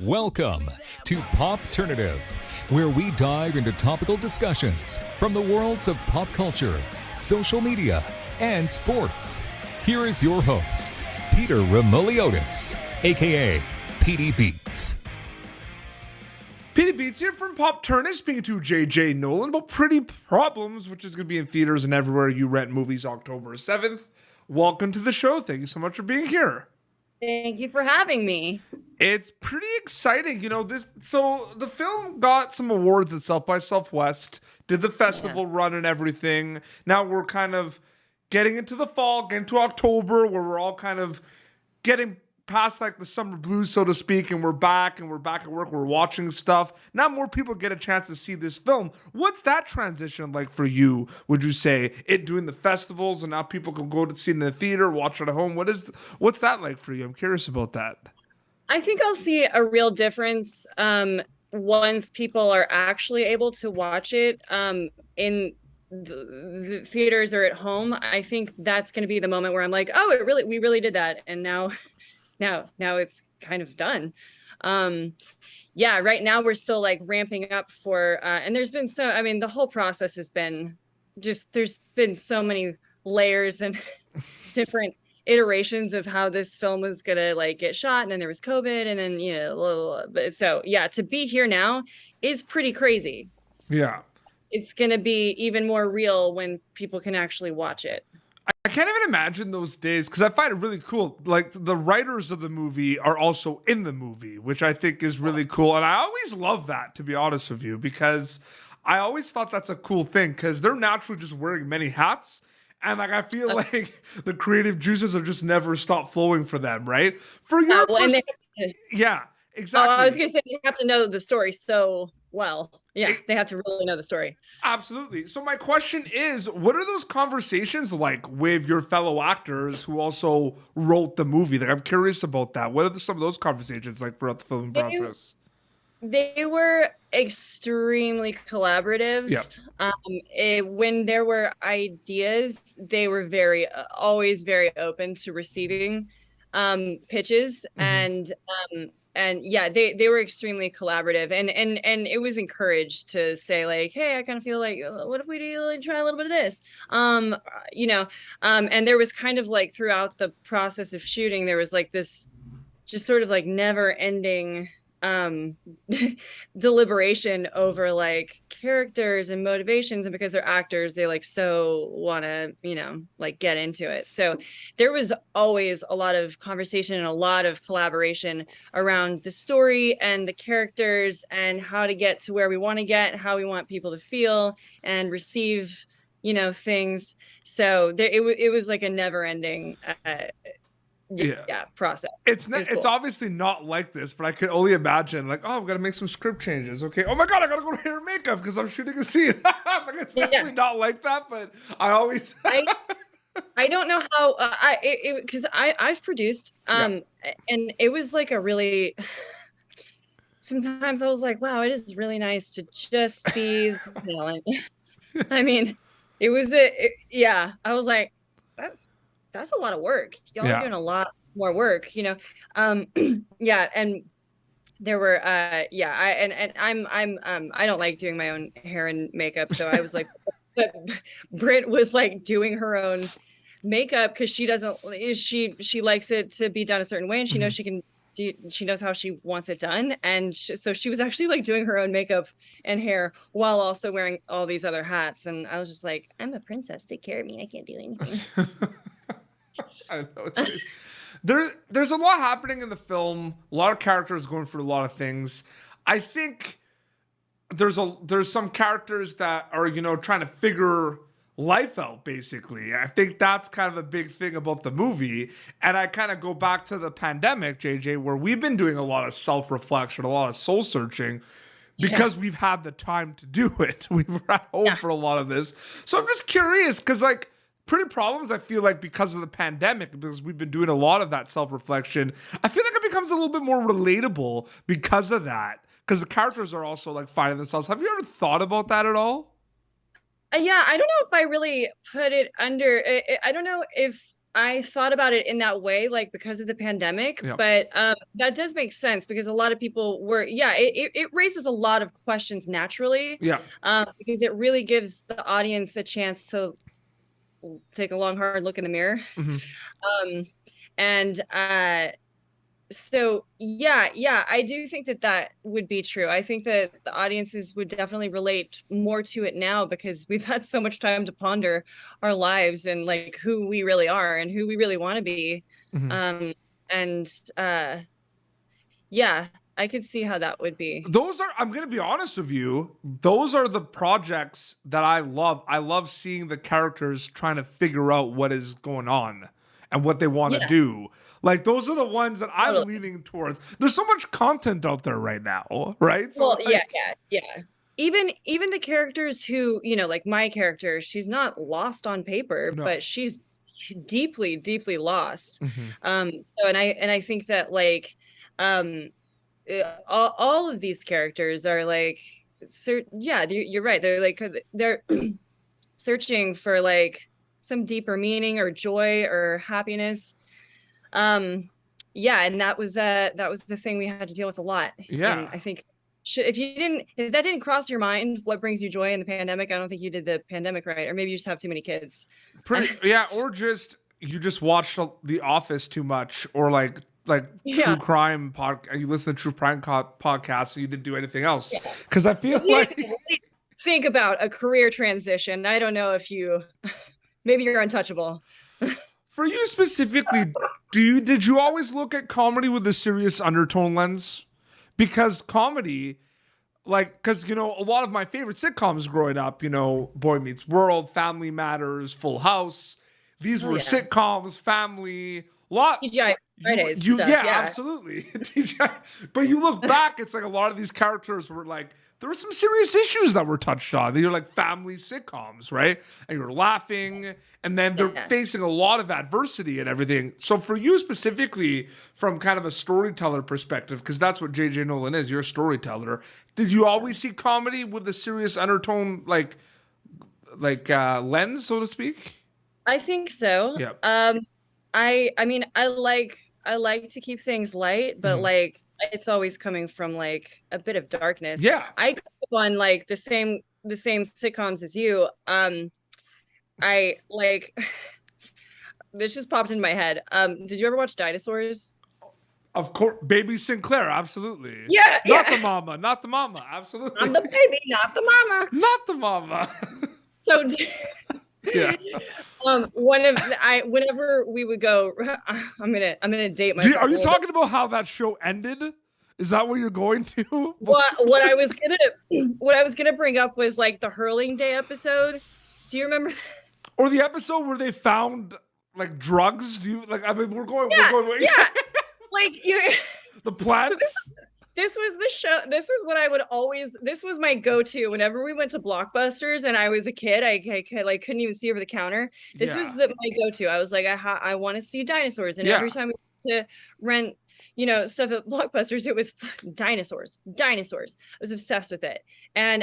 Welcome to Popternative, where we dive into topical discussions from the worlds of pop culture, social media, and sports. Here is your host, Peter Remoliotis, aka PD Beats. PD Beats here from Popternative, speaking to JJ Nolan about Pretty Problems, which is going to be in theaters and everywhere you rent movies October 7th. Welcome to the show. Thank you so much for being here. Thank you for having me. It's pretty exciting. So the film got some awards at South by Southwest, did the festival run and everything. Now we're kind of getting into the fall, getting to October, where we're all kind of getting past like the summer blues, so to speak, and we're back at work, we're watching stuff. Now more people get a chance to see this film. What's that transition like for you, would you say? It doing the festivals and now people can go to see it in the theater, watch it at home. What's that like for you? I'm curious about that. I think I'll see a real difference once people are actually able to watch it in the theaters or at home. I think that's going to be the moment where I'm like, oh, we really did that. And now it's kind of done. Right now we're still like ramping up for, and there's been the whole process has been there's been so many layers and different iterations of how this film was gonna like get shot, and then there was COVID, and then to be here now is pretty crazy. Yeah, it's gonna be even more real when people can actually watch it. I can't even imagine those days, because I find it really cool. Like, the writers of the movie are also in the movie, which I think is really cool. And I always love that, to be honest with you, because I always thought that's a cool thing, because they're naturally just wearing many hats. And like, I feel like the creative juices have just never stopped flowing for them, right? For your yeah, exactly. I was going to say, you have to know the story so well. Yeah, they have to really know the story. Absolutely. So my question is, what are those conversations like with your fellow actors who also wrote the movie? Like, I'm curious about that. What are some of those conversations like throughout the filming process? They were extremely collaborative. Yep. When there were ideas, they were always very open to receiving pitches, and they were extremely collaborative, and it was encouraged to say like, hey, I kind of feel like, what if we try a little bit of this, and there was kind of like throughout the process of shooting, there was like this just sort of like never ending deliberation over like characters and motivations, and because they're actors, they like so want to like get into it. So there was always a lot of conversation and a lot of collaboration around the story and the characters and how to get to where we want to get, how we want people to feel and receive things. So it was like a never ending process. It's cool. Obviously not like this, but I could only imagine like, oh, I've got to make some script changes. Okay. Oh my God, I got to go to hair and makeup because I'm shooting a scene. Like, it's definitely not like that, but I always... I don't know how because I've produced and it was like a really... Sometimes I was like, wow, it is really nice to just be talent. I mean, it was I was like, that's a lot of work. Y'all are doing a lot more work, and there were I don't like doing my own hair and makeup, so I was like, but Britt was like doing her own makeup because she likes it to be done a certain way, and she knows she knows how she wants it done, and so she was actually like doing her own makeup and hair while also wearing all these other hats, and I was just like, I'm a princess, take care of me, I can't do anything. I know, it's crazy. There's a lot happening in the film. A lot of characters going through a lot of things. I think there's some characters that are trying to figure life out, basically. I think that's kind of a big thing about the movie. And I kind of go back to the pandemic, JJ, where we've been doing a lot of self-reflection, a lot of soul searching, because we've had the time to do it. We were at home for a lot of this. So I'm just curious, because like, Pretty Problems, I feel like because of the pandemic, because we've been doing a lot of that self-reflection, I feel like it becomes a little bit more relatable because of that. Because the characters are also like finding themselves. Have you ever thought about that at all? I don't know if I really put it under. I don't know if I thought about it in that way, like because of the pandemic, but that does make sense because a lot of people were, it raises a lot of questions naturally. Because it really gives the audience a chance to take a long, hard look in the mirror. So I do think that would be true. I think that the audiences would definitely relate more to it now because we've had so much time to ponder our lives and like who we really are and who we really want to be. I could see how that would be. I'm going to be honest with you, those are the projects that I love. I love seeing the characters trying to figure out what is going on and what they want to do. Like, those are the ones that I'm leaning towards. There's so much content out there right now, right? So Even the characters who, like my character, she's not lost on paper, but she's deeply, deeply lost. I think that like, all of these characters are like, you're right. They're searching for like some deeper meaning or joy or happiness. And that was the thing we had to deal with a lot. And I think if that didn't cross your mind, what brings you joy in the pandemic, I don't think you did the pandemic right, or maybe you just have too many kids. Or just you just watched The Office too much, or like true crime you listen to true crime podcasts and you didn't do anything else. Because I feel like think about a career transition. I don't know if maybe you're untouchable. For you specifically, did you always look at comedy with a serious undertone lens? Because comedy, because a lot of my favorite sitcoms growing up, Boy Meets World, Family Matters, Full House, these were sitcoms, family, TGI Fridays stuff, absolutely. But you look back, it's like a lot of these characters were like, there were some serious issues that were touched on. They're like family sitcoms, right? And you're laughing, and then they're facing a lot of adversity and everything. So for you specifically, from kind of a storyteller perspective, because that's what JJ Nolan is, you're a storyteller. Did you always see comedy with a serious undertone, like lens, so to speak? I think so. I mean, I like to keep things light, but like it's always coming from like a bit of darkness. I grew up on like the same sitcoms as you. I like this just popped into my head. Did you ever watch Dinosaurs? Of course, Baby Sinclair, absolutely. Not the mama, absolutely. I'm the baby, not the mama. Not the mama. So whenever we would go, I'm gonna date myself. Are you talking about how that show ended? Is that what you're going to? What I was gonna bring up was like the Hurling Day episode. Do you remember? Or the episode where they found like drugs? Do you like? I mean, we're going. Like you're the plant. So this was the show. This was what I would always. This was my go-to whenever we went to Blockbusters, and I was a kid. I like couldn't even see over the counter. This was my go-to. I was like, I want to see dinosaurs, and every time we went to rent, stuff at Blockbusters, it was dinosaurs. I was obsessed with it, and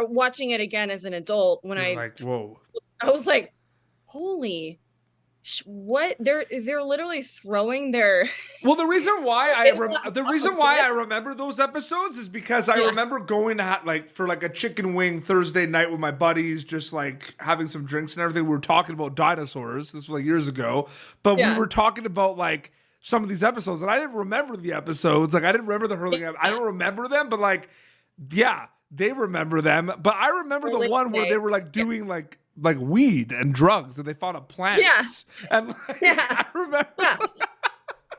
watching it again as an adult when whoa, I was like, holy. What they're literally throwing their the reason why I remember those episodes is because I remember going to for like a chicken wing Thursday night with my buddies, just like having some drinks and everything. We were talking about dinosaurs. This was like years ago, but we were talking about like some of these episodes, and I didn't remember the episodes. Like I didn't remember the hurling. I don't remember them, but like they remember them. But I remember the one where they were like doing like weed and drugs, and they found a plant. And I remember.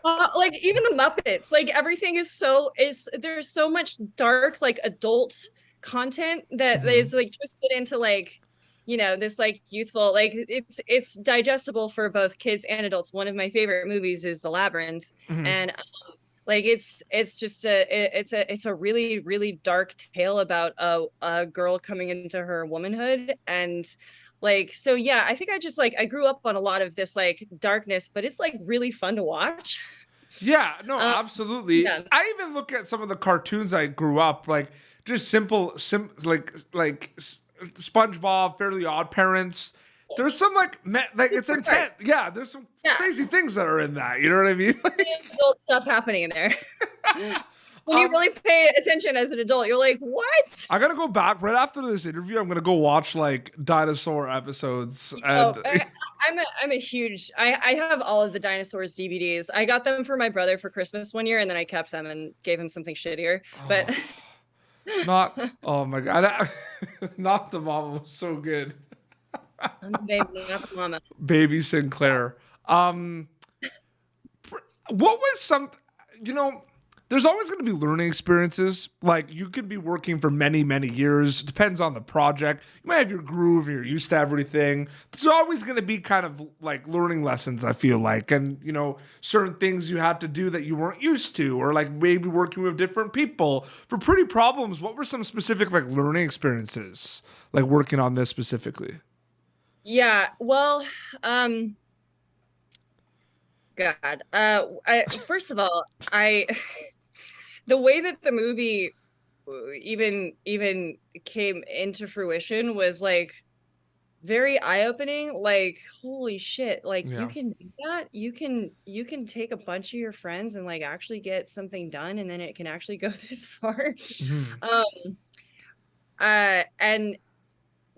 Like even the Muppets, like everything there's so much dark, like adult content that is like twisted into like, this like youthful, like it's digestible for both kids and adults. One of my favorite movies is The Labyrinth, and like it's just it's a really, really dark tale about a girl coming into her womanhood. And like, so I think I grew up on a lot of this like darkness, but it's like really fun to watch. Absolutely. I even look at some of the cartoons I grew up, like just simple like SpongeBob, Fairly Odd Parents. there's some like it's intent. Yeah, there's some crazy things that are in that. You know what I mean? Adult stuff happening in there. When you really pay attention as an adult, you're like, what? I gotta go back right after this interview. I'm gonna go watch like dinosaur episodes. And I'm a huge. I have all of the dinosaurs DVDs. I got them for my brother for Christmas one year, and then I kept them and gave him something shittier. But not. Oh my god! Not the mama was so good. I'm the baby, not the mama. Baby Sinclair. What was some? You know. There's always going to be learning experiences. Like, you could be working for many, many years. It depends on the project. You might have your groove, you're used to everything. There's always going to be kind of like learning lessons, I feel like. And, you know, certain things you had to do that you weren't used to, or like maybe working with different people. For Pretty Problems, what were some specific like learning experiences, like working on this specifically? Yeah, well, God. First of all, the way that the movie even came into fruition was like very eye-opening. Like, holy shit, like you can do that. You can take a bunch of your friends and like actually get something done, and then it can actually go this far. And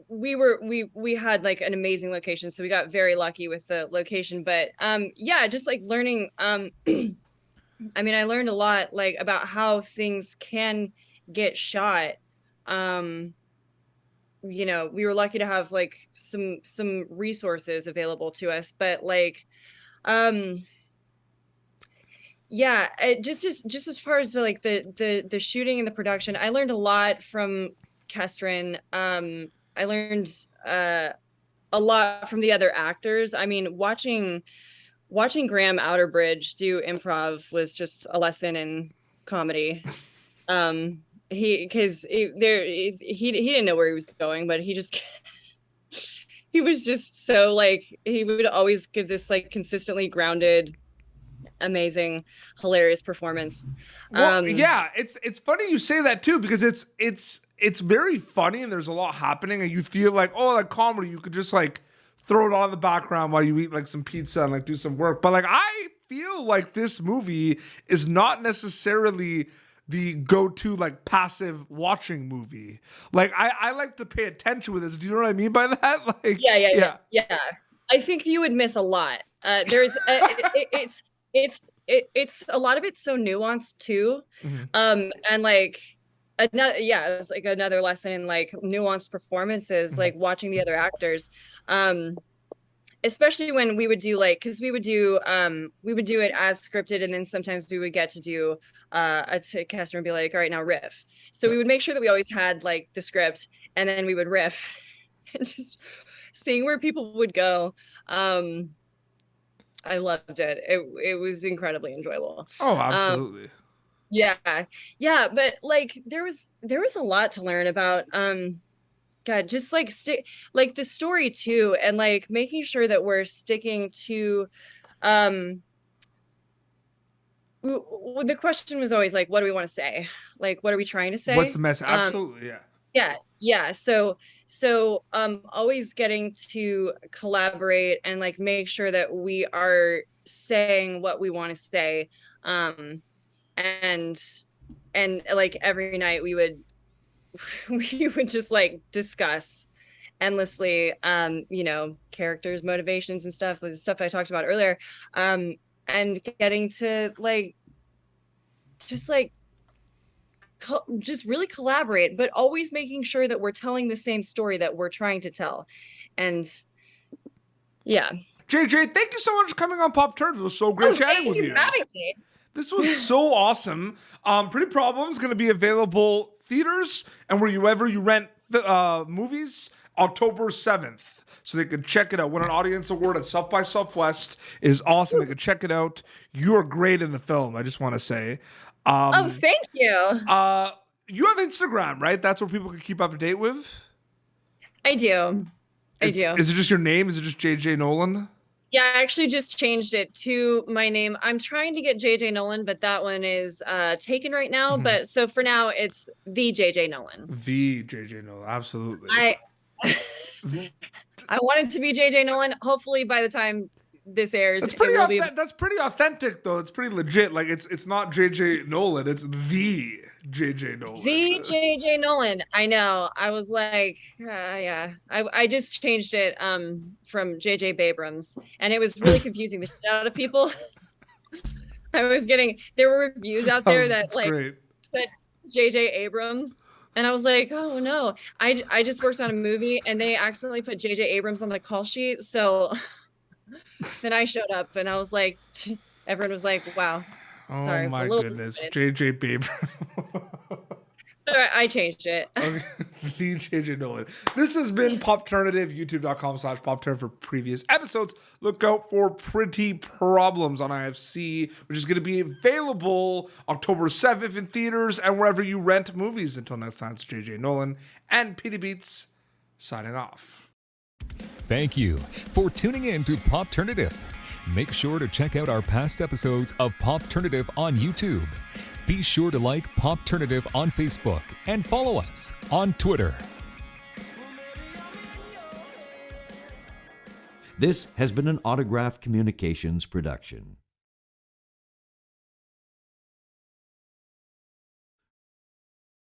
we had like an amazing location, so we got very lucky with the location. But yeah, just like learning I mean, I learned a lot like about how things can get shot. You know, we were lucky to have like some resources available to us, but like yeah, just as far as like the shooting and the production, I learned a lot from Kestrin. I learned a lot from the other actors. I mean, watching Graham Outerbridge do improv was just a lesson in comedy. He didn't know where he was going, but he was just so like, he would always give this like consistently grounded, amazing, hilarious performance. Well, yeah, it's funny you say that too, because it's very funny and there's a lot happening, and you feel like, oh, like comedy, you could just like throw it on in the background while you eat like some pizza and like do some work. But like, I feel like this movie is not necessarily the go-to like passive watching movie. Like, I like to pay attention with this. Do you know what I mean by that? Like, yeah. I think you would miss a lot. There's it's a lot of it's so nuanced too. And like it was like another lesson in like nuanced performances, like watching the other actors, especially when we would do like, because we would do it as scripted, and then sometimes we would get to do a cast and be like, all right, now riff. So we would make sure that we always had like the script, and then we would riff and just seeing where people would go. I loved it. It was incredibly enjoyable. Oh, absolutely. Yeah, but like there was a lot to learn about. God, just like like the story too, and like making sure that we're sticking to. The question was always like, what do we want to say? Like, what are we trying to say? What's the message? Absolutely, yeah. So always getting to collaborate and like make sure that we are saying what we want to say. And like every night we would just like discuss endlessly, you know, characters, motivations and stuff, like the stuff I talked about earlier, and getting to like just like just really collaborate, but always making sure that we're telling the same story that we're trying to tell. And yeah, JJ, thank you so much for coming on Pop Turd. It was so great chatting with you. Having me. This was so awesome. Pretty Problems going to be available theaters and wherever you rent movies October 7th. So they could check it out. Won an audience award at South by Southwest. Is awesome. They could check it out. You are great in the film, I just want to say. Thank you. You have Instagram, right? That's where people can keep up to date with? I do. Is it just your name? Is it just JJ Nolan? Yeah, I actually just changed it to my name. I'm trying to get JJ Nolan, but that one is taken right now. But so for now, it's the JJ Nolan. The JJ Nolan, absolutely. I wanted to be JJ Nolan. Hopefully by the time this airs, that's pretty authentic though. It's pretty legit. Like it's not JJ Nolan, it's the JJ Nolan. The JJ Nolan. I know. I was like, yeah. I just changed it from JJ Abrams, and it was really confusing the shit out of people. There were reviews out there that like said JJ Abrams. And I was like, oh no, I just worked on a movie and they accidentally put JJ Abrams on the call sheet. So then I showed up and I was like, everyone was like, wow. Sorry. Oh my goodness. JJ Abrams. I changed it. Okay. The JJ Nolan. This has been Popternative, youtube.com/Popturn for previous episodes. Look out for Pretty Problems on IFC, which is going to be available October 7th in theaters and wherever you rent movies. Until next time, it's JJ Nolan and PD Beats signing off. Thank you for tuning in to Popternative. Make sure to check out our past episodes of Popternative on YouTube. Be sure to like Popternative on Facebook and follow us on Twitter. This has been an Autograph Communications production.